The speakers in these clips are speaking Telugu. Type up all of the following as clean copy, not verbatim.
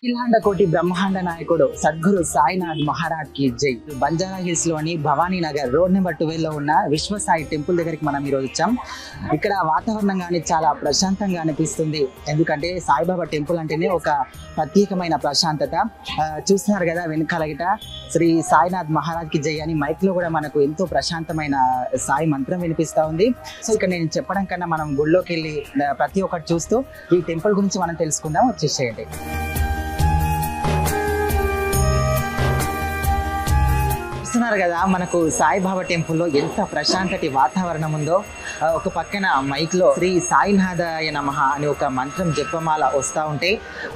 అఖిలాండ కోటి బ్రహ్మాండ నాయకుడు సద్గురు సాయినాథ్ మహారాజ్ కి జై. బంజారా హిల్స్ లోని భవానీ నగర్ రోడ్ నెంబర్ 12 లో ఉన్న విశ్వ సాయి టెంపుల్ దగ్గరికి మనం ఈరోజు వచ్చాం. ఇక్కడ వాతావరణం కానీ చాలా ప్రశాంతంగా అనిపిస్తుంది. ఎందుకంటే సాయిబాబా టెంపుల్ అంటేనే ఒక ప్రత్యేకమైన ప్రశాంతత. చూస్తున్నారు కదా వెనకాల గిట శ్రీ సాయినాథ్ మహారాజ్ కి జై అని మైక్ లో కూడా మనకు ఎంతో ప్రశాంతమైన సాయి మంత్రం వినిపిస్తా ఉంది. సో ఇక్కడ నేను చెప్పడం కన్నా మనం గుళ్ళోకి వెళ్ళి ప్రతి ఒక్కటి చూస్తూ ఈ టెంపుల్ గురించి మనం తెలుసుకుందాం. వచ్చేసేయండి. చూస్తున్నారు కదా మనకు సాయిబాబా టెంపుల్లో ఎంత ప్రశాంతటి వాతావరణం ఉందో. ఒక పక్కన మైక్ లో శ్రీ సాయినాథాయ నమః అని ఒక మంత్రం జపమాల వస్తూ ఉంటే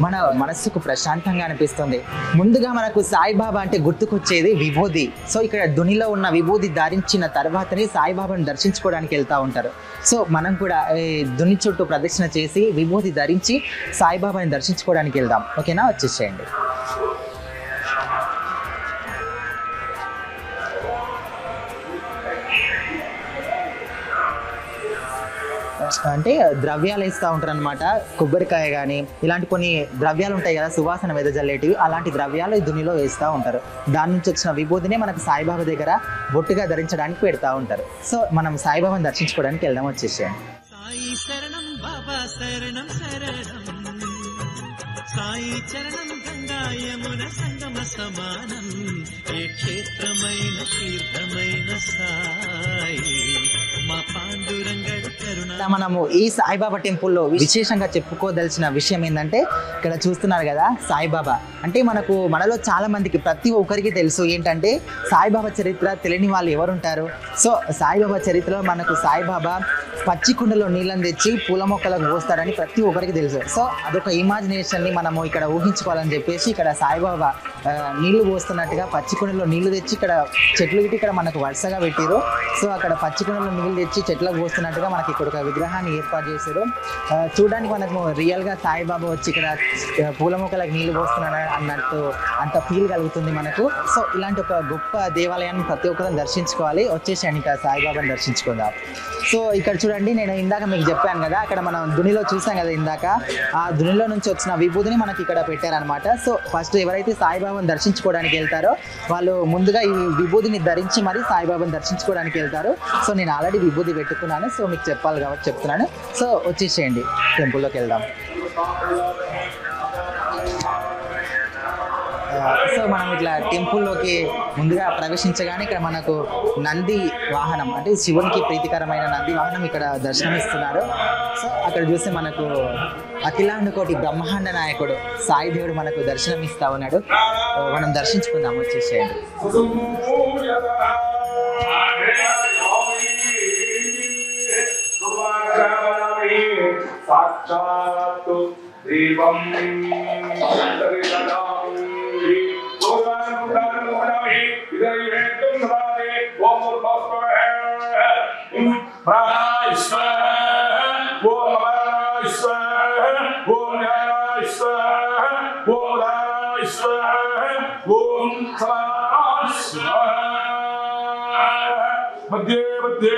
మన మనస్సుకు ప్రశాంతంగా అనిపిస్తుంది. ముందుగా మనకు సాయిబాబా అంటే గుర్తుకొచ్చేది విభూది. సో ఇక్కడ దునిలో ఉన్న విభూది ధరించిన తర్వాతనే సాయిబాబాను దర్శించుకోవడానికి వెళ్తూ ఉంటారు. సో మనం కూడా దుని చుట్టూ ప్రదక్షిణ చేసి విభూది ధరించి సాయిబాబాని దర్శించుకోవడానికి వెళ్దాం. ఓకేనా, వచ్చేసేయండి. అంటే ద్రవ్యాలు వేస్తూ ఉంటారు అనమాట. కొబ్బరికాయ కానీ ఇలాంటి కొన్ని ద్రవ్యాలు ఉంటాయి కదా, సువాసన వెదజల్లేటివి, అలాంటి ద్రవ్యాలు ఈ దునిలో వేస్తూ ఉంటారు. దాని నుంచి వచ్చిన విభూతిని మనకు సాయిబాబా దగ్గర బొట్టుగా ధరించడానికి పెడతా ఉంటారు. సో మనం సాయిబాబాని దర్శించుకోవడానికి వెళ్దాం. వచ్చేసేయండి. సాయి శరణం బాబా శరణం శరణం, సాయి చరణం గంగా యమున సంగమ సమానం, ఏ క్షేత్రమైన తీర్థమైన సాయి మా పాండురంగడు కరుణ. మనము ఈ సాయిబాబా టెంపుల్లో విశేషంగా చెప్పుకోదలిచిన విషయం ఏంటంటే ఇక్కడ చూస్తున్నారు కదా సాయిబాబా అంటే మనలో చాలా మందికి ప్రతి ఒక్కరికి తెలుసు ఏంటంటే సాయిబాబా చరిత్ర తెలియని వాళ్ళు ఎవరుంటారు. సో సాయిబాబా చరిత్రలో మనకు సాయిబాబా పచ్చి కుండలో నీళ్ళని తెచ్చి పూల మొక్కలకు పోస్తారని ప్రతి ఒక్కరికి తెలుసు. సో అదొక ఇమాజినేషన్ని మనము ఇక్కడ ఊహించుకోవాలని చెప్పేసి ఇక్కడ సాయిబాబా నీళ్లు పోస్తున్నట్టుగా పచ్చి కుండలో నీళ్లు తెచ్చి ఇక్కడ చెట్లు గిట్టి ఇక్కడ మనకు వరుసగా పెట్టారు. సో అక్కడ పచ్చి కుండలో నీళ్లు తెచ్చి చెట్లకు పోస్తున్నట్టుగా మనకి ఇక్కడ ఒక విగ్రహాన్ని ఏర్పాటు చేశారు. చూడడానికి మనకు రియల్గా సాయిబాబా వచ్చి ఇక్కడ పూల మొక్కలకు నీళ్లు పోస్తున్నాడు అన్నట్టు అంత ఫీల్ కలుగుతుంది మనకు. సో ఇలాంటి ఒక గొప్ప దేవాలయాన్ని ప్రతి ఒక్కరిని దర్శించుకోవాలి. వచ్చేసాను ఇక్కడ సాయిబాబాని దర్శించుకుందాం. సో ఇక్కడ చూడండి, నేను ఇందాక మీకు చెప్పాను కదా అక్కడ మనం దునిలో చూసాం కదా ఇందాక, ఆ దునిలో నుంచి వచ్చిన విభూతిని మనకి ఇక్కడ పెట్టారనమాట. సో ఫస్ట్ ఎవరైతే సాయిబాబాని దర్శించుకోవడానికి వెళ్తారో వాళ్ళు ముందుగా ఈ విభూతిని ధరించి మరి సాయిబాబాని దర్శించుకోవడానికి వెళ్తారు. సో నేను ఆల్రెడీ విభూతి పెట్టుకున్నాను, సో మీకు చెప్పాలి కాబట్టి చెప్తున్నాను. సో వచ్చేసేయండి, టెంపుల్లోకి వెళ్దాం. సో మనం ఇట్లా టెంపుల్లోకి ముందుగా ప్రవేశించగానే ఇక్కడ మనకు నంది వాహనం అంటే శివునికి ప్రీతికరమైన నంది వాహనం ఇక్కడ దర్శనమిస్తున్నారు. సో అక్కడ చూస్తే మనకు అఖిలాండ కోటి బ్రహ్మాండ నాయకుడు సాయి దేవుడు మనకు దర్శనమిస్తా ఉన్నాడు. మనం దర్శించుకుందాం. వచ్చేసేయండి. దీపం మధ్య మధ్య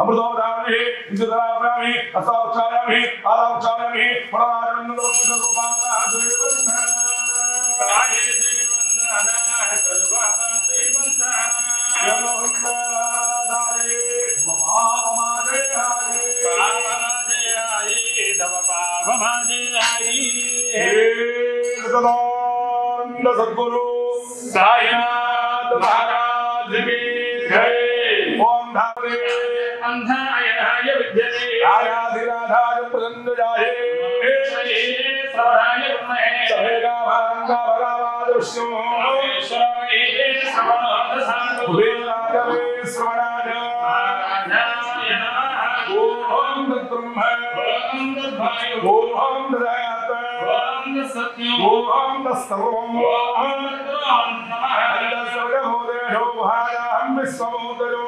అమృతోదామి విద్యుదామి అసాక్షాయామి ఆదాక్షాయామి సద్గురు సాయినాథ్ మహారాజ్ కి జై. ఓం ధారే అంధాయ విద్యతే ఆయాధిరాధాయ ప్రసన్నజాయే సవరాయ బ్రహ్మే సభేగా భాంగా భగవాన్ విష్ణు ఈశ్వరాయ శ్రవణాదసాను వేదాగమే శ్రవణాయ ఆరాధనాయ నమః. ఓం తద్బ్రహ్మ ఓం తద్వాయు ఓం తదాయాత ఓం సత్యం ఓం తస్సర్వం ఓం తద్బ్రహ్మ నమః. అందసర్వోదేశో భాయాం విశ్వమోదరో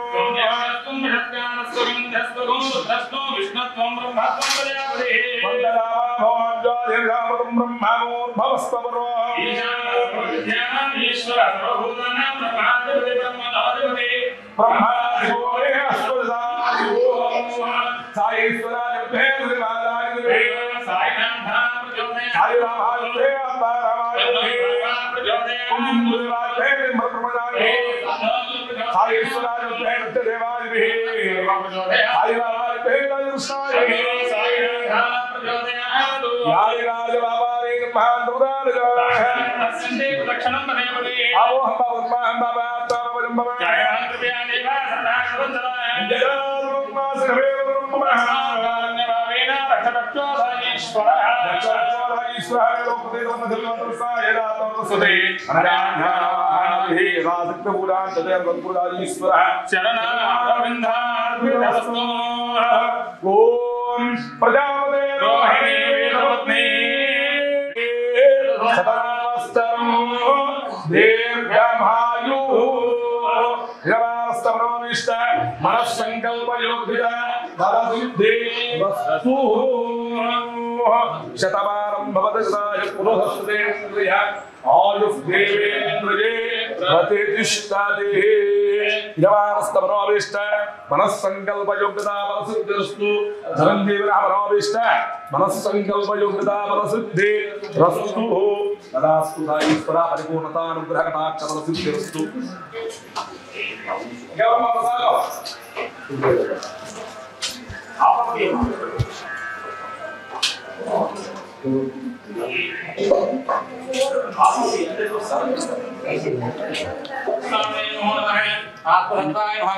शतमानं भवदग्राय पुनःस्तेन्द्रिय आयुर्देवेन्द्रिये प्रतिष्ठते यवानस्तमनोऽभीष्ट मनस्सङ्कल्पयोग्यता बलसिद्धिरस्तु धनञ्जीवनः मनोऽभीष्ट मनस्सङ्कल्पयोग्यता बलसिद्धिरस्तु तदास्तु ईश्वरा परिपूर्णतानुग्रहकटाक्ष बलसिद्धिरस्तु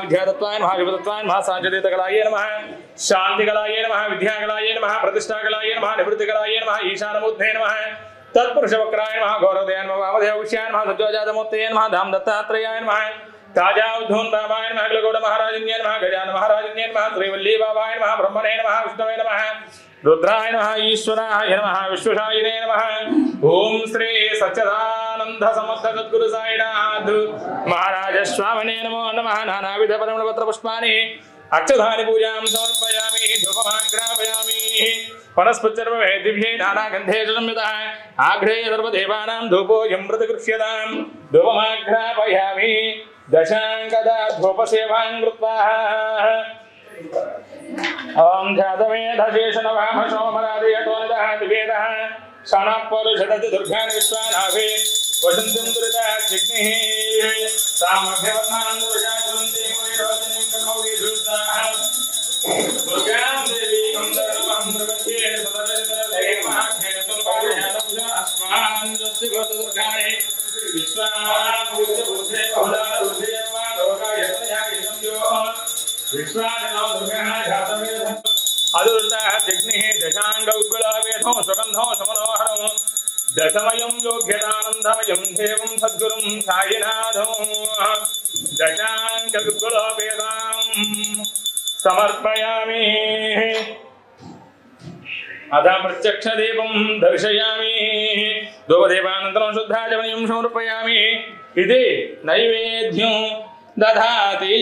विद्यादत्वाय नमः विद्वत्वाय नमः सांजदेतकलाय नमः शांतिकलाय नमः विद्याकलाय नमः प्रतिष्ठाकलाय नमः निवृत्तिकलाय नमः ईशानमूर्धे नमः तत्पुरुषवक्राय नमः गौरवदयाय नमः वामदेवविषयाय नमः सत्योजातमूर्तये नमः धाम दत्तात्रेयाय नमः ताजा उद्धून्तामाय नमः अखिलगौड़ महाराजन्ये नमः गजान महाराजन्ये नमः श्रीवल्ली बाबाय नमः ब्रह्मणे नमः विष्णवे नमः रुद्राय नमः ईश्वराय नमः विश्वशायिने नमः ओम श्री सच्चिदानंद समर्थ सद्गुरु साईनाथ महाराज स्वामिने नमो नमः नानाविध परिमलपत्र पुष्पाणि अक्षधानि पूजां समर्पयामि धूपमाग्रापयामि वनस्पतिर्वे दिव्ये नानागन्धेषु संयुतः आघ्रे सर्वदेवानां धूपोऽयं प्रतिगृह्यतां धूपमाग्रापयामि दशाङ्कदा धूपसेवां कृत्वा ओम ध्यातवेदशेषनवामशोमरादयतोनिदः दिवेदः क्षणपरुषदति दुर्गान् विश्वानाभे वसन्तं दुरिताग्निः सामभ्यवत्नां दुर्गाकुलन्ते वैरोचनीं कर्मौघीधूताः दुर्गां देवीं दर्वन्द्रवध्ये सदरेन्द्रदेवमाख्येतुर्वाह्यानपुजा अस्मान् दस्तिगोतदुर्गाणि विश्वानाभूतबुद्धे बहुलारुद्धेवा लोकायतयायसंयोः विश्वानो दुर्गः जातवेदः अदुर्तः जग्निः दशाङ्गौग्गुलावेदो सुगन्धो समनोहरं दशमयं योग्यतानन्दमयं देवं सद्गुरुं सायिनाथं दशाङ्गौग्गुलावेदां समर्पयामि अथ प्रत्यक्षदेवं दर्शयामि धूपदेवानन्तरं शुद्धाचमनीयं समर्पयामि इति नैवेद्यं दधाति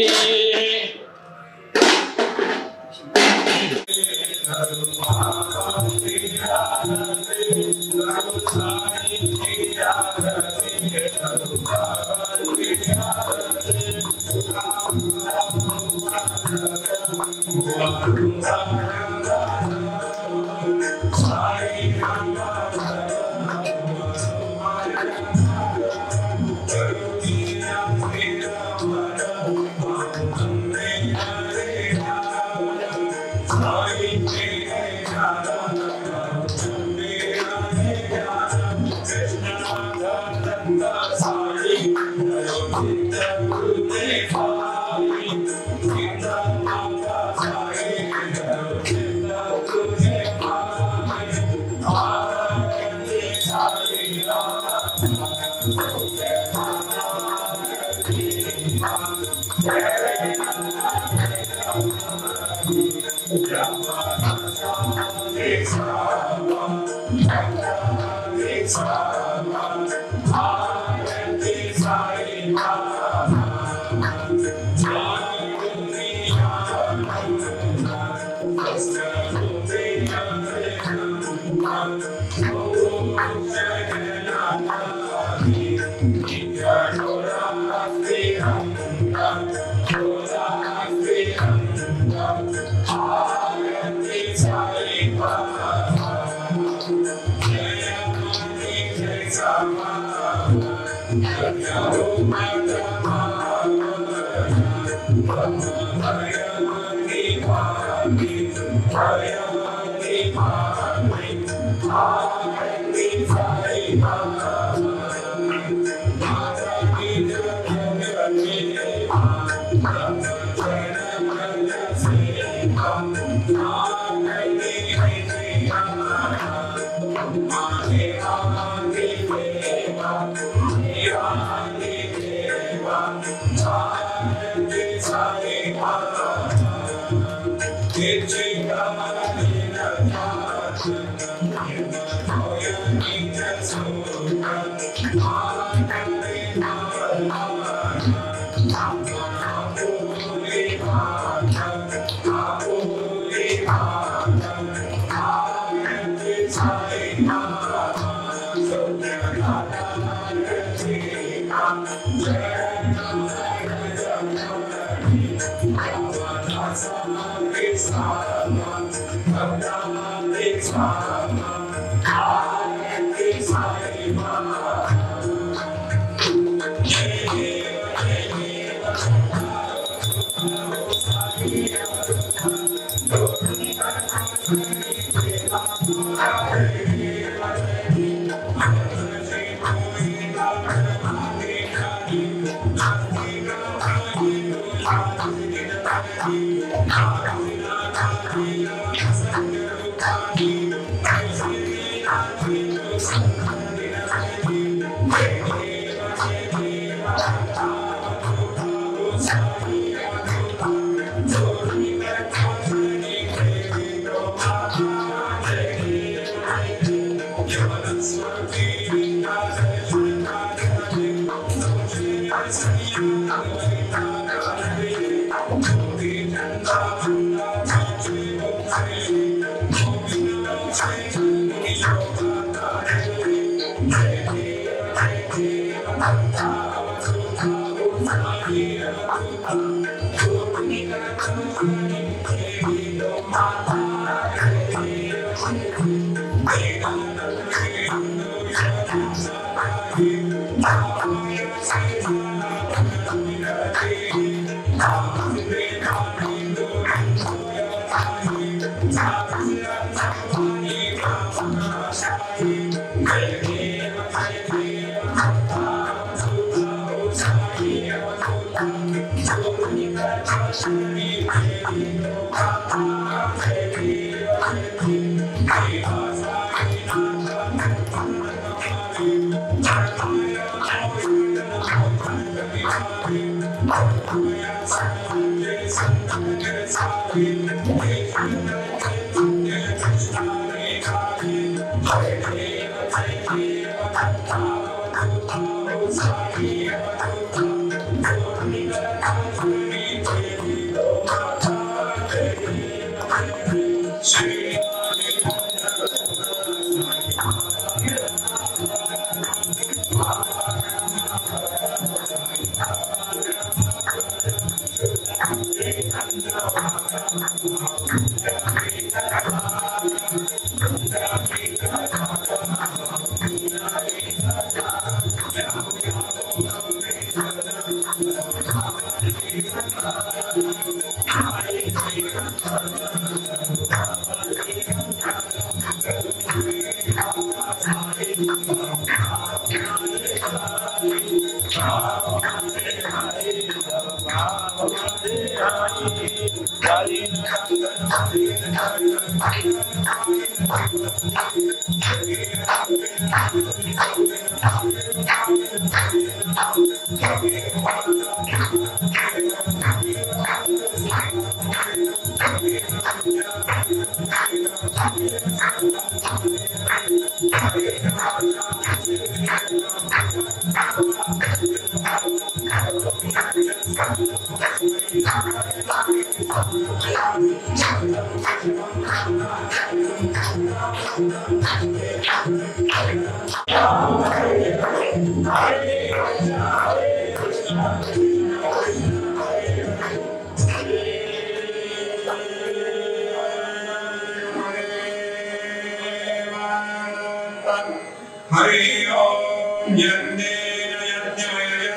हरि ओम यज्ञेन यज्ञमय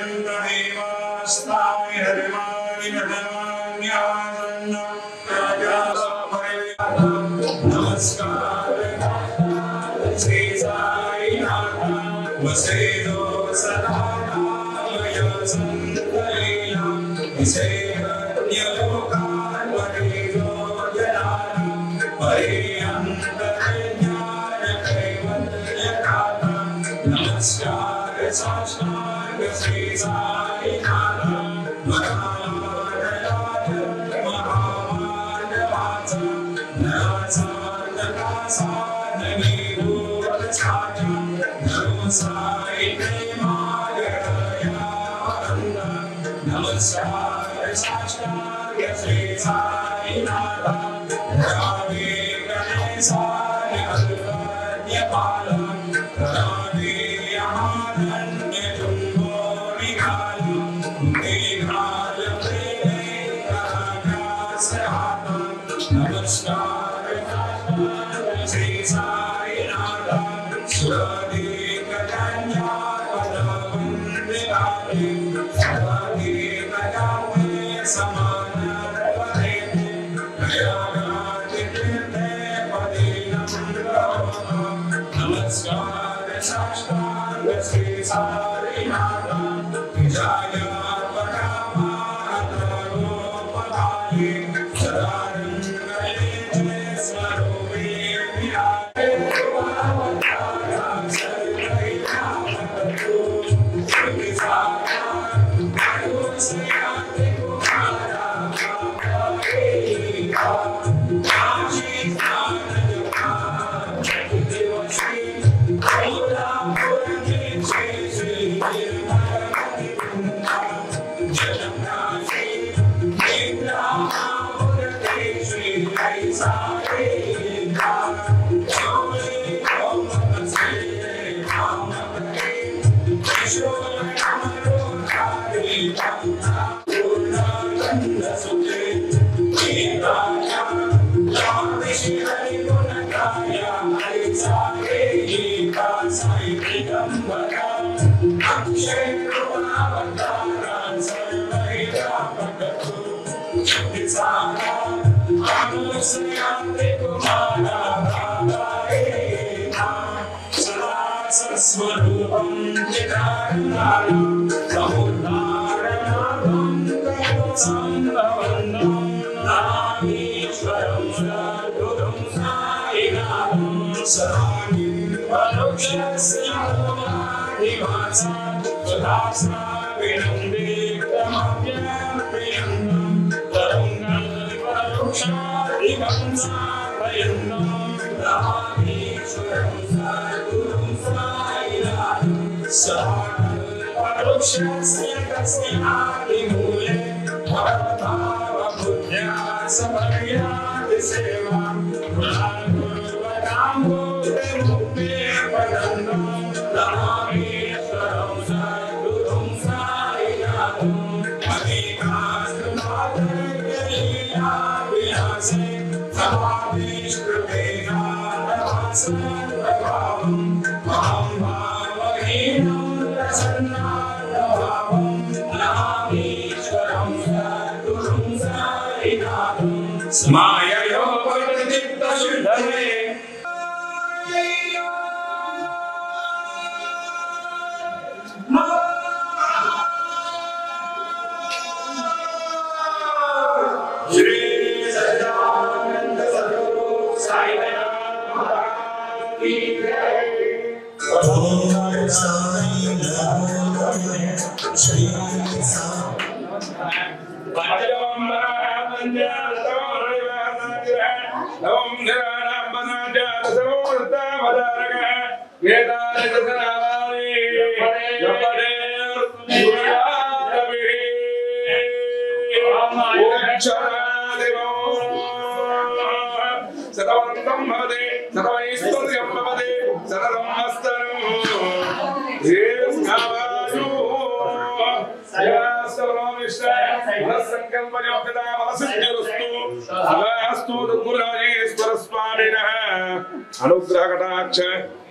अनुग्रह कटाक्ष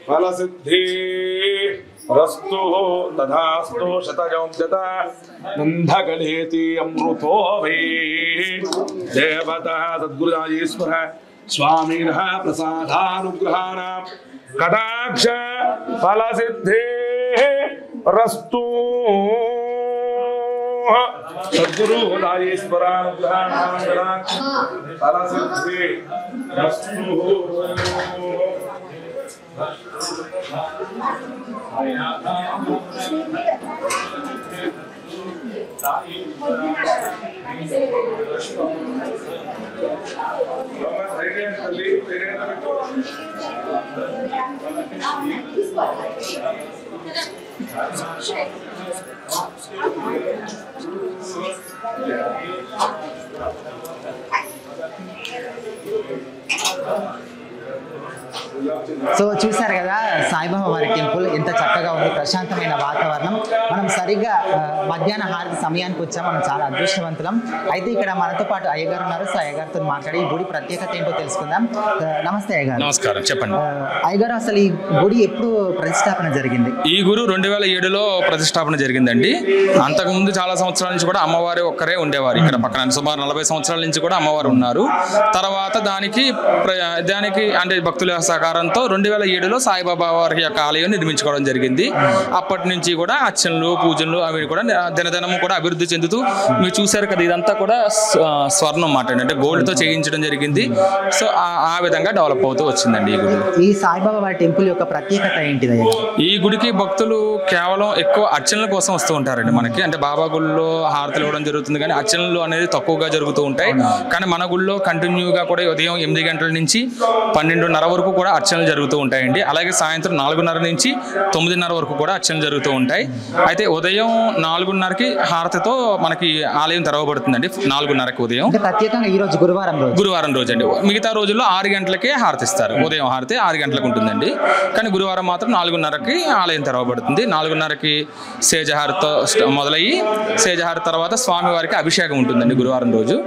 फल सिद्धि रस्तु तथास्तु शतजोद्यता नंदगलेति अमृतो भे देवता सद्गुरुराजेश्वर स्वामिनः प्रसादानुग्रहाणां कटाक्ष फल सिद्धि రస్తు సద్గురు రాజేశ్వరానుగ్రహ ఫలసిద్ధి రస్తు. సో చూసారు కదా సాయిబాబా వారి టెంపుల్ ఎంత చక్కగా ఉంది, ప్రశాంతమైన వాతావరణం. మనం సరిగ్గా మధ్యాహ్న హారతి సమయానికి వచ్చాం, మనం చాలా అదృష్టవంతులం. అయితే ఇక్కడ మనతో పాటు అయ్యగారు ఉన్నారు. సో అయ్యగారితో మాట్లాడి ఈ గుడి ప్రత్యేకత ఏంటో తెలుసుకుందాం. నమస్తే అయ్యగారు. నమస్కారం, చెప్పండి. అయ్యగారు, అసలు ఈ గుడి ఎప్పుడు ప్రతిష్టాపన జరిగింది? ఈ గురు 2007లో ప్రతిష్టాపన జరిగిందండి. అంతకుముందు చాలా సంవత్సరాల నుంచి కూడా అమ్మవారి ఒక్కరే ఉండేవారు ఇక్కడ పక్కన. సుమారు 40 సంవత్సరాల నుంచి కూడా అమ్మవారు ఉన్నారు. తర్వాత దానికి అంటే భక్తుల సహకారంతో 2007లో సాయిబాబా వారి యొక్క ఆలయం నిర్మించుకోవడం జరిగింది. అప్పటి నుంచి కూడా అర్చనలు పూజలు అవి కూడా దినదినము కూడా అభివృద్ధి చెందుతూ మీరు చూశారు కదా, ఇదంతా కూడా స్వర్ణం మాట అంటే గోల్డ్తో చేయించడం జరిగింది. సో ఆ విధంగా డెవలప్ అవుతూ వచ్చిందండి ఈ గుడి. ఈ సాయిబాబా వారి టెంపుల్ యొక్క ప్రత్యేకత ఏంటిది? ఈ గుడికి భక్తులు కేవలం ఎక్కువ అర్చనల కోసం వస్తూ ఉంటారండి. మనకి అంటే బాబా గుళ్ళో హారతులు ఇవ్వడం జరుగుతుంది, కానీ అర్చనలు అనేది తక్కువగా జరుగుతూ ఉంటాయి. కానీ మన గుళ్ళో కంటిన్యూగా కూడా ఉదయం 8 గంటల నుంచి 12:30 వరకు కూడా అర్చనలు జరుగుతూ ఉంటాయండి. అలాగే సాయంత్రం 4:30 నుంచి 9:30 వరకు కూడా అర్చనలు జరుగుతూ ఉంటాయి. అయితే ఉదయం 4:30కి హారతితో మనకి ఆలయం తెరవబడుతుందండి. 4:30కి ఉదయం. ప్రత్యేకంగా ఈ రోజు గురువారం రోజు అండి. మిగతా రోజుల్లో 6 గంటలకే హారతిస్తారు. ఉదయం హారతి 6 గంటలకు ఉంటుందండి. కానీ గురువారం మాత్రం 4:30కి ఆలయం తెరవబడుతుంది. 4:30కి సేజహారతో మొదలయ్యి సేజహారతి తర్వాత స్వామివారికి అభిషేకం ఉంటుందండి. గురువారం రోజు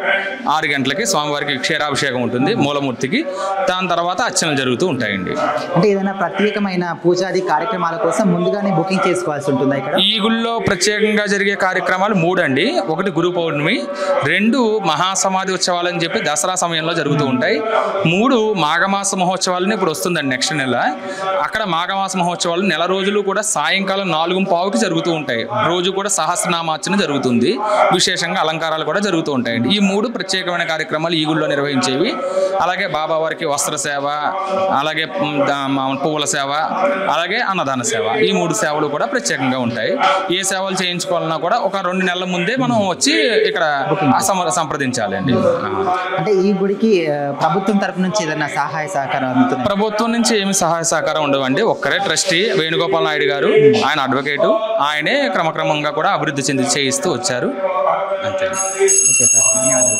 6 గంటలకి స్వామివారికి క్షీరాభిషేకం ఉంటుంది మూలమూర్తికి. దాని తర్వాత అర్చనలు జరుగుతూ ఉంటాయండి. అంటే ఏదైనా ప్రత్యేకమైన పూజాది కార్యక్రమాల కోసం ముందుగానే బుకింగ్ చేసుకోవాల్సి ఉంటుందా ఇక్కడ? ఈ గుళ్ళో ప్రత్యేకంగా జరిగే కార్యక్రమాలు 3 అండి. 1 గురు పౌర్ణమి, 2 మహాసమాధి ఉత్సవాలు అని చెప్పి దసరా సమయంలో జరుగుతూ ఉంటాయి, 3 మాఘమాస మహోత్సవాలని ఇప్పుడు వస్తుందండి నెక్స్ట్ నెల. అక్కడ మాఘమాస మహోత్సవాలు నెల రోజులు కూడా సాయంకాలం 4:15కి జరుగుతూ ఉంటాయి. రోజు కూడా సహస్రనామార్చన జరుగుతుంది. విశేషంగా అలంకారాలు కూడా జరుగుతూ ఉంటాయండి. ఈ 3 ప్రత్యేకమైన కార్యక్రమాలు ఈ గుళ్ళో నిర్వహించేవి. అలాగే బాబావారికి వస్త్ర సేవ, అలాగే పువ్వుల సేవ, అలాగే అన్నదాన సేవ, ఈ 3 సేవలు కూడా ప్రత్యేకంగా ఉంటాయి. ఏ సేవలు చేయించుకోవాలన్నా కూడా ఒక 2 నెలల ముందే మనం వచ్చి ఇక్కడ సంప్రదించాలండి. అంటే ఈ గుడికి ప్రభుత్వం తరపు నుంచి ఏదైనా సహాయ సహకారం అందుతుంది? ప్రభుత్వం నుంచి ఏమి సహాయ సహకారం ఉండవండి. ఒక్కరే ట్రస్టీ వేణుగోపాల్ నాయుడు గారు, ఆయన అడ్వకేటు, ఆయనే క్రమక్రమంగా కూడా అభివృద్ధి చెంది చేయిస్తూ వచ్చారు. అంతే. ఓకే సార్, ధన్యవాదాలు.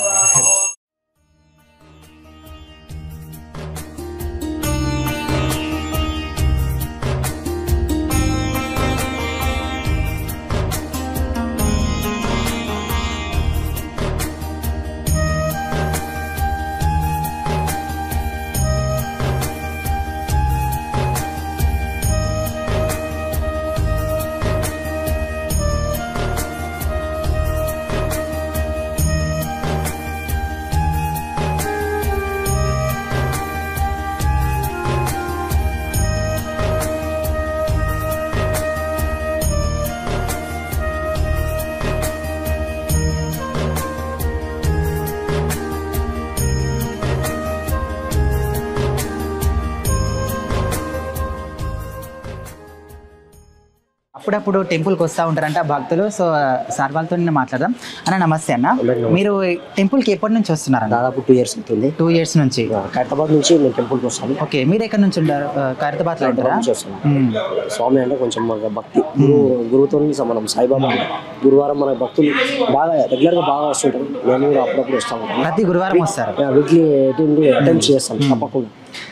అప్పుడప్పుడు టెంపుల్కి వస్తూ ఉంటారంట భక్తులు. సో సార్ వాళ్ళతో నేను మాట్లాడదాం. అన్న నమస్తే అన్న, మీరు టెంపుల్కి ఎప్పటి నుంచి వస్తున్నారు? దాదాపు 2 years అవుతుంది. 2 years నుంచి. ఖైరతాబాద్ నుంచి నేను టెంపుల్కి వస్తాను. ఓకే, మీరు ఎక్కడి నుంచి ఉంటారు? ఖైరతాబాద్లో ఉంటారా? స్వామి అంటే కొంచెం భక్తి, గురువుతో మనం సాయిబాబా గురువారం మన భక్తులు బాగా రెగ్యులర్గా బాగా వస్తుంటారు. నేను కూడా అప్పుడప్పుడు వస్తాను. ప్రతి గురువారం వస్తారు? వీక్లీ 18 అటెంప్ట్ చేస్తాను తప్పకుండా.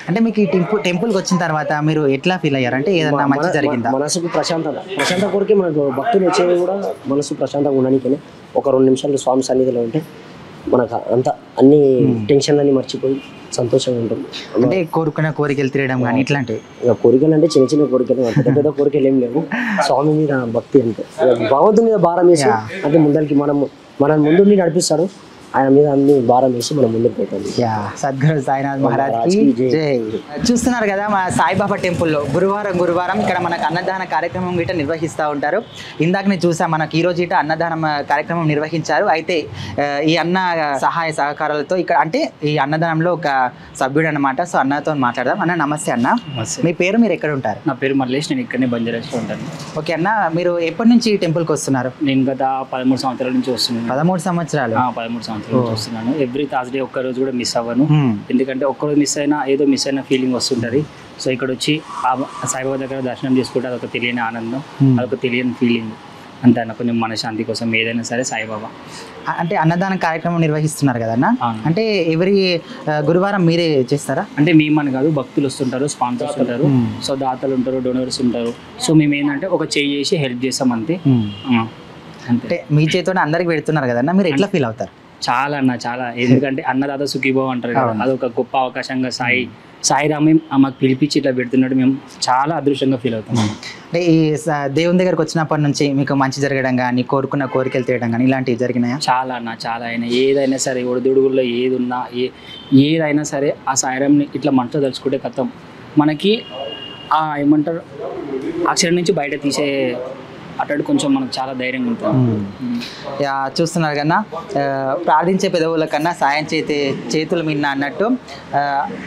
అంటే మీకు ఈ టెంపుల్కి వచ్చిన తర్వాత మీరు ఎట్లా ఫీల్ అయ్యారు? అంటే ఏదన్నా మంచి జరిగిందా? మనసుకు ప్రశాంతత కొరకే మనకు భక్తులు వచ్చేవి కూడా మనసు ప్రశాంతంగా ఉండడానికే. ఒక 2 నిమిషాలు స్వామి సన్నిధిలో ఉంటే మనకు అంతా అన్ని టెన్షన్లన్నీ మర్చిపోయి సంతోషంగా ఉంటుంది. అంటే కోరుకున్న కోరికలు తీరడం కానీ ఇట్లాంటివి? కోరికలు అంటే చిన్న చిన్న కోరికలు, పెద్ద పెద్ద కోరికలు ఏం లేవు. స్వామి మీద భక్తి అంటే భగవంతుని మీద భారం వేసి అంటే ముందరికి మనం ముందు నడిపిస్తాడు. ఆయన మీద అన్ని భారం వేసి మనం ముందుకు పోతాం. యా, సద్గురు సాయినాథ్ మహారాజ్ కి జై. చూస్తున్నారు కదా మా సాయిబాబా టెంపుల్లో గురువారం ఇక్కడ మనకు అన్నదాన కార్యక్రమం గిట్ట నిర్వహిస్తూ ఉంటారు. ఇందాక నేను చూసాం, మనకి ఈ రోజు ఇట అన్నదానం కార్యక్రమం నిర్వహించారు. అయితే ఈ అన్న సహాయ సహకారాలతో ఇక్కడ అంటే ఈ అన్నదానంలో ఒక సభ్యుడు అన్నమాట. సో అన్నతో మాట్లాడదాం. అన్న నమస్తే అన్న. మీ పేరు, మీరు ఎక్కడ ఉంటారు? నా పేరు మల్లేష్, నేను ఇక్కడనే బంజారాస్లో ఉంటాను. ఓకే అన్న, మీరు ఎప్పటి నుంచి ఈ టెంపుల్కి వస్తున్నారు? నేను గత 13 సంవత్సరాల నుంచి వస్తున్నాను. 13 సంవత్సరాలు? 13 సంవత్సరాల నుంచి వస్తున్నాను. ఎవ్రీ థర్స్డే ఒక్క రోజు కూడా మిస్ అవ్వను. ఎందుకంటే ఒక్కరోజు మిస్ అయినా ఏదో మిస్ అయిన ఫీలింగ్ వస్తుంటుంది. సో ఇక్కడ వచ్చి సాయిబాబా దగ్గర దర్శనం చేసుకుంటే అదొక తెలియని ఆనందం, అదొక తెలియని ఫీలింగ్. అంతే అన్న, కొంచెం మనశ్శాంతి కోసం ఏదైనా సరే సాయిబాబా. అంటే అన్నదాన కార్యక్రమం నిర్వహిస్తున్నారు కదన్న, అంటే ఎవరి గురువారం మీరే చేస్తారా? అంటే మేమని కాదు, భక్తులు వస్తుంటారు, స్పాన్సర్స్ ఉంటారు, సో దాతలు ఉంటారు, డోనర్స్ ఉంటారు. సో మేము ఏంటంటే ఒక చేయి చేసి హెల్ప్ చేస్తాం అంతే. అంటే మీ చేతితో అందరికి పెడుతున్నారు కదన్న, మీరు ఎట్లా ఫీల్ అవుతారు? చాలా అన్న, చాలా. ఎందుకంటే అన్నదాత సుఖీభావ అంటారు కదా, అదొక గొప్ప అవకాశంగా సాయిరామే మాకు పిలిపించి ఇట్లా పెడుతున్నాడు. మేము చాలా అదృష్టంగా ఫీల్ అవుతాం. అంటే ఈ దేవుని దగ్గరకు వచ్చినప్పటి నుంచి మీకు మంచి జరగడం కానీ, కోరుకున్న కోరికలు తీయడం కానీ ఇలాంటివి జరిగినాయా? చాలా అన్న, చాలా అయినా. ఏదైనా సరే ఒడిదుడుగుల్లో ఏది ఉన్నా ఏదైనా సరే ఆ సాయిరామ్ని ఇట్లా మనసులో తలుచుకుంటే కథం మనకి ఏమంటారు అక్షరం నుంచి బయట తీసే అటు కొంచెం మనకు చాలా ధైర్యంగా ఉంటుంది. చూస్తున్నారు కన్నా, ప్రార్థించే పెదవుల కన్నా సాయం చేతులు మిన్న అన్నట్టు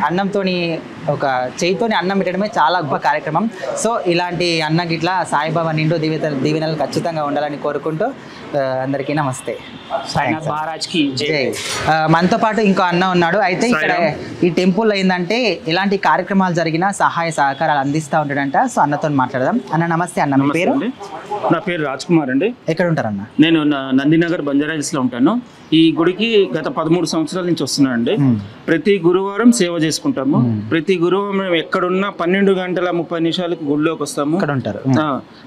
అన్నంతో ఒక చేతితోని అన్నం పెట్టడమే చాలా గొప్ప కార్యక్రమం. సో ఇలాంటి అన్నం గిట్లా సాయిబాబా నిండు దీవెనలు ఖచ్చితంగా ఉండాలని కోరుకుంటూ అందరికీ నమస్తే. సాయినాథ్ మహారాజ్కి జై. మనతో పాటు ఇంకో అన్న ఉన్నాడు. అయితే ఇక్కడ ఈ టెంపుల్లో ఏంటంటే ఇలాంటి కార్యక్రమాలు జరిగినా సహాయ సహకారాలు అందిస్తూ ఉంటాడంట. సో అన్నతో మాట్లాడదాం. అన్న నమస్తే. అన్న మీ పేరు? నా పేరు రాజ్ కుమార్ అండి. ఎక్కడ ఉంటారన్న? నేను నందినగర్ బంజారాహిల్స్లో ఉంటాను. ఈ గుడికి గత 13 సంవత్సరాల నుంచి వస్తున్నాను అండి. ప్రతి గురువారం సేవ చేసుకుంటాము. ప్రతి గురువారం మేము ఎక్కడున్నా 12 గంటల 30 నిమిషాలకు గుడిలోకి వస్తాము.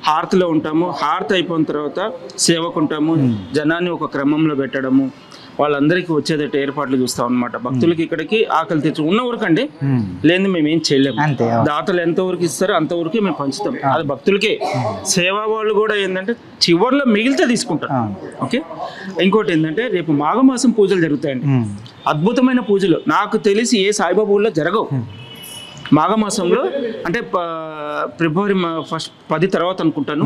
హారతిలో ఉంటాము. హారతి అయిపోయిన తర్వాత సేవకు ఉంటాము. జనాన్ని ఒక క్రమంలో పెట్టడము, వాళ్ళందరికీ వచ్చేదట్టు ఏర్పాట్లు చూస్తాం అనమాట. భక్తులకి ఇక్కడికి ఆకలి తెచ్చు ఉన్న వరకు అండి, లేదు మేము ఏం చేయలేము. దాతలు ఎంతవరకు ఇస్తారో అంతవరకు మేము పంచుతాం. అది భక్తులకే. సేవా వాళ్ళు కూడా ఏంటంటే చివరిలో మిగిలితే తీసుకుంటారు. ఓకే. ఇంకోటి ఏంటంటే రేపు మాఘమాసం పూజలు జరుగుతాయండి. అద్భుతమైన పూజలు నాకు తెలిసి ఏ సాయిబాబా ఊళ్ళో జరగవు. మాఘమాసంలో అంటే ఫిబ్రవరి 10 తర్వాత అనుకుంటాను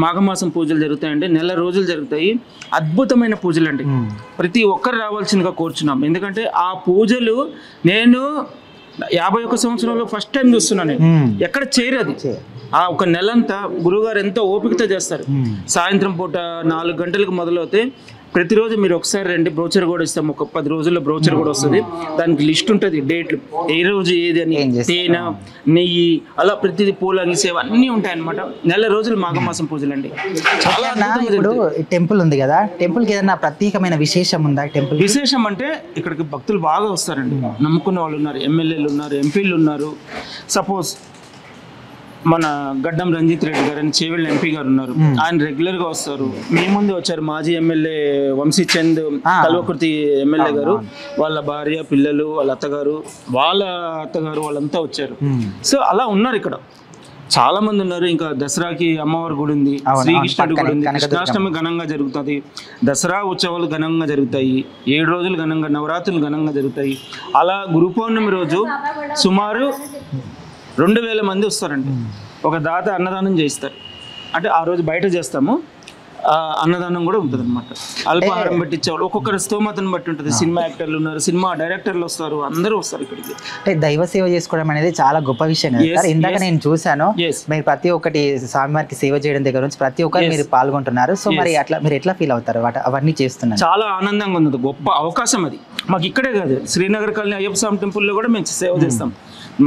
మాఘమాసం పూజలు జరుగుతాయండి. నెల రోజులు జరుగుతాయి. అద్భుతమైన పూజలు అండి. ప్రతి ఒక్కరు రావాల్సిందిగా కోరుచున్నాం. ఎందుకంటే ఆ పూజలు నేను 51 సంవత్సరంలో ఫస్ట్ టైం చూస్తున్నాను. నేను ఎక్కడ చేయరది. ఆ ఒక నెలంతా గురువుగారు ఎంతో ఓపికతో చేస్తారు. సాయంత్రం పూట 4 గంటలకు మొదలవుతే ప్రతిరోజు మీరు ఒకసారి రండి. బ్రోచర్ కూడా ఇస్తాం. ఒక 10 రోజుల్లో బ్రోచర్ కూడా వస్తుంది. దానికి లిస్ట్ ఉంటుంది, డేట్లు, ఏ రోజు ఏది అని, తేనె, నెయ్యి, అలా ప్రతిదీ పూలని సేవ అన్నీ ఉంటాయి అన్నమాట. నెల రోజులు మాఘమాసం పూజలు అండి. చాలా ఇప్పుడు టెంపుల్ ఉంది కదా, టెంపుల్కి ఏదైనా ప్రత్యేకమైన విశేషం ఉందా? టెంపుల్ విశేషం అంటే ఇక్కడికి భక్తులు బాగా వస్తారండి. నమ్ముకున్న వాళ్ళు ఉన్నారు, ఎమ్మెల్యేలు ఉన్నారు, ఎంపీలు ఉన్నారు. సపోజ్ మన గడ్డం రంజిత్ రెడ్డి గారు అని చేవెళ్ళ ఎంపీ గారు ఉన్నారు. ఆయన రెగ్యులర్ గా వస్తారు. మీ ముందు వచ్చారు మాజీ ఎమ్మెల్యే వంశీచంద్ కల్వకుర్తి ఎమ్మెల్యే గారు, వాళ్ళ భార్య, పిల్లలు, వాళ్ళ అత్తగారు, వాళ్ళంతా వచ్చారు. సో అలా ఉన్నారు ఇక్కడ చాలా మంది ఉన్నారు. ఇంకా దసరాకి అమ్మవారి గుడి ఉంది, శ్రీకృష్ణుడి గుడి ఉంది, కృష్ణాష్టమి ఘనంగా జరుగుతుంది, దసరా ఉత్సవాలు ఘనంగా జరుగుతాయి, 7 రోజులు ఘనంగా, నవరాత్రులు ఘనంగా జరుగుతాయి. అలా గురు పౌర్ణమి రోజు సుమారు 2000 మంది వస్తారండి. ఒక దాత అన్నదానం చేయిస్తారు. అంటే ఆ రోజు బయట చేస్తాము, అన్నదానం కూడా ఉంటుంది అనమాట. అల్పాహారం బట్టి ఇచ్చేవాళ్ళు, ఒక్కొక్కరి స్తోమతను బట్టి ఉంటుంది. సినిమా యాక్టర్లు ఉన్నారు, సినిమా డైరెక్టర్లు వస్తారు, అందరూ వస్తారు ఇక్కడికి. అంటే దైవ సేవ చేసుకోవడం అనేది చాలా గొప్ప విషయం కదా. ఇందాక నేను చూశాను, మీరు ప్రతి ఒక్కటి స్వామివారికి సేవ చేయడం దగ్గర నుంచి ప్రతి ఒక్కరు మీరు పాల్గొంటున్నారు. సో మరి అట్లా మీరు ఎట్లా ఫీల్ అవుతారు అవన్నీ చేస్తున్నారు? చాలా ఆనందంగా ఉంది. గొప్ప అవకాశం అది. మాకు ఇక్కడే కాదు, శ్రీనగర్ కాలనీ అయ్యప్ప స్వామి టెంపుల్లో కూడా మేము సేవ చేస్తాం.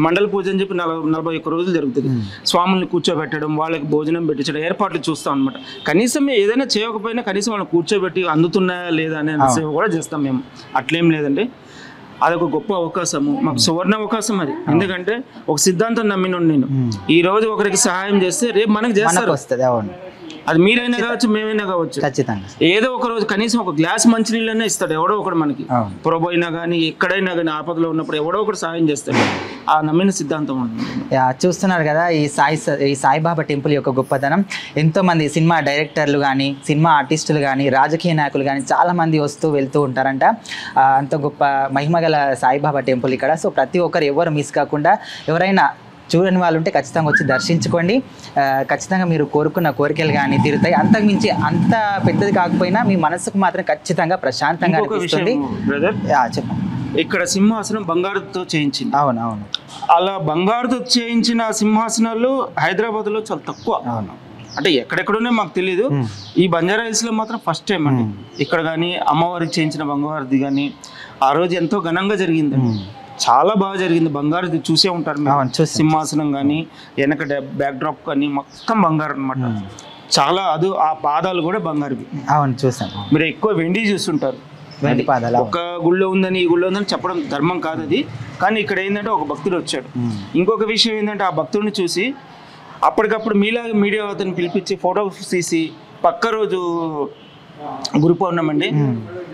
మండల పూజ అని చెప్పి 41 రోజులు జరుగుతుంది. స్వాముల్ని కూర్చోబెట్టడం, వాళ్ళకి భోజనం పెట్టించడం, ఏర్పాట్లు చూస్తాం అనమాట. కనీసం ఏదైనా చేయకపోయినా కనీసం వాళ్ళని కూర్చోబెట్టి అందుతున్నాయా లేదా అనే సేవ కూడా చేస్తాం మేము. అట్లేం లేదండి, అదొక గొప్ప అవకాశము, మాకు సువర్ణ అవకాశం అది. ఎందుకంటే ఒక సిద్ధాంతం నమ్మిన నేను, ఈ రోజు ఒకరికి సహాయం చేస్తే రేపు మనకు చేస్తారు. అది మీరైనా కావచ్చు, మేమైనా కావచ్చు. ఖచ్చితంగా ఏదో ఒక రోజు కనీసం ఒక గ్లాస్ మంచినీళ్ళనే ఇస్తాడు ఎవడో ఒకడు మనకి. పొరబోయినా కానీ ఎక్కడైనా కానీ ఆపదలో ఉన్నప్పుడు ఎవడో ఒకటి సాయం చేస్తాడు. ఆ నమ్మిన సిద్ధాంతం ఉంటుంది. చూస్తున్నారు కదా ఈ సాయిబాబా టెంపుల్ యొక్క గొప్పతనం. ఎంతోమంది సినిమా డైరెక్టర్లు కానీ, సినిమా ఆర్టిస్టులు కానీ, రాజకీయ నాయకులు కానీ చాలామంది వస్తూ వెళ్తూ ఉంటారంట. అంత గొప్ప మహిమగల సాయిబాబా టెంపుల్ ఇక్కడ. సో ప్రతి ఒక్కరు ఎవరు మిస్ కాకుండా, ఎవరైనా చూడని వాళ్ళు ఉంటే ఖచ్చితంగా వచ్చి దర్శించుకోండి. ఖచ్చితంగా మీరు కోరుకున్న కోరికలు కానీ తీరుతాయి. అంతకుమించి అంత పెద్దది కాకపోయినా మీ మనసుకు మాత్రం ఖచ్చితంగా ప్రశాంతంగా అనిపిస్తుంది. చెప్పండి. ఇక్కడ సింహాసనం బంగారుతో చేయించింది. అవును అవును. అలా బంగారుతో చేయించిన సింహాసనాలు హైదరాబాద్లో చాలా తక్కువ. అవును. అంటే ఎక్కడెక్కడనే మాకు తెలియదు. ఈ బంజారా హిల్స్లో మాత్రం ఫస్ట్ టైం అండి. ఇక్కడ కానీ అమ్మవారికి చేయించిన బంగారుది కానీ ఆ రోజు ఎంతో ఘనంగా జరిగింది. చాలా బాగా జరిగింది. బంగారు చూసే ఉంటారు మీరు. సింహాసనం కానీ వెనక బ్యాక్ డ్రాప్ కానీ మొత్తం బంగారు అనమాట. చాలా ఆ పాదాలు కూడా బంగారువి. అవును చూసాను. మీరు ఎక్కువ వెండి చూస్తుంటారు. వెండి పాదాలు. ఒక గుళ్ళో ఉందని ఈ గుళ్ళో ఉందని చెప్పడం ధర్మం కాదు అది. కానీ ఇక్కడ ఏంటంటే ఒక భక్తుడు వచ్చాడు. ఇంకొక విషయం ఏంటంటే ఆ భక్తుడిని చూసి అప్పటికప్పుడు మీలాగా మీడియా అతను పిలిపించి ఫోటో తీసి పక్క రోజు గురు పౌర్ణమండి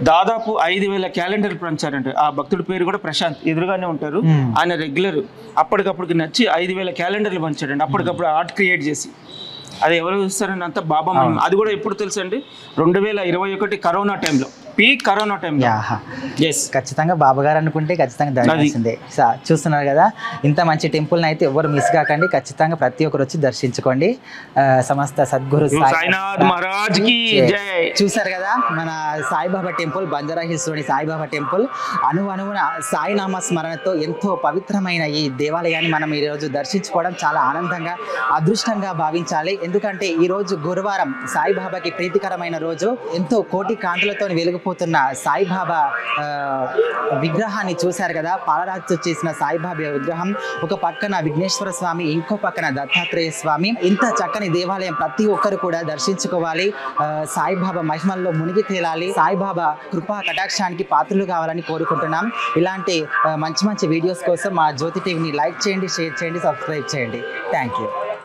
దాదాపు 5,000 క్యాలెండర్ పంచారంట. ఆ భక్తుడి పేరు కూడా ప్రశాంత్, ఎదురుగానే ఉంటారు. ఆయన రెగ్యులర్ అప్పటికప్పటికి నచ్చి 5,000 క్యాలెండర్లు పంచాడండి. అప్పటికప్పుడు ఆర్ట్ క్రియేట్ చేసి. అది ఎవరు చూస్తారండి అంత బాబా. అది కూడా ఎప్పుడు తెలుసు అండి, 2021 కరోనా టైంలో, పీక్ కరోనా టైంలో. ఖచ్చితంగా బాబా గారు అనుకుంటే ఖచ్చితంగా దర్శించిందే. చూస్తున్నారు కదా, ఇంత మంచి టెంపుల్ని అయితే ఎవరు మిస్ కాకండి. ఖచ్చితంగా ప్రతి ఒక్కరు వచ్చి దర్శించుకోండి. సమస్త సద్గురు సాయినాథ్ మహారాజ్ కి జై. చూసారు కదా మన సాయిబాబా టెంపుల్, బంజారా హిల్స్ లోని సాయిబాబా టెంపుల్. అణువణువున సాయినామ స్మరణతో ఎంతో పవిత్రమైన ఈ దేవాలయాన్ని మనం ఈరోజు దర్శించుకోవడం చాలా ఆనందంగా, అదృష్టంగా భావించాలి. ఎందుకంటే ఈరోజు గురువారం సాయిబాబాకి ప్రీతికరమైన రోజు. ఎంతో కోటి కాంతులతో వెలిగిపోతున్న సాయిబాబా విగ్రహాన్ని చూశారు కదా. పాలరాజు చేసిన సాయిబాబా విగ్రహం, ఒక పక్కన విఘ్నేశ్వర స్వామి, ఇంకో పక్కన దత్తాత్రేయ స్వామి. ఇంత చక్కని దేవాలయం ప్రతి ఒక్కరు కూడా దర్శించుకోవాలి. సాయిబాబా మహిమల్లో మునిగి తేలాలి. సాయిబాబా కృపా కటాక్షానికి పాత్రలు కావాలని కోరుకుంటున్నాం. ఇలాంటి మంచి మంచి వీడియోస్ కోసం మా జ్యోతి టీవీని లైక్ చేయండి, షేర్ చేయండి, సబ్స్క్రైబ్ చేయండి. Thank you.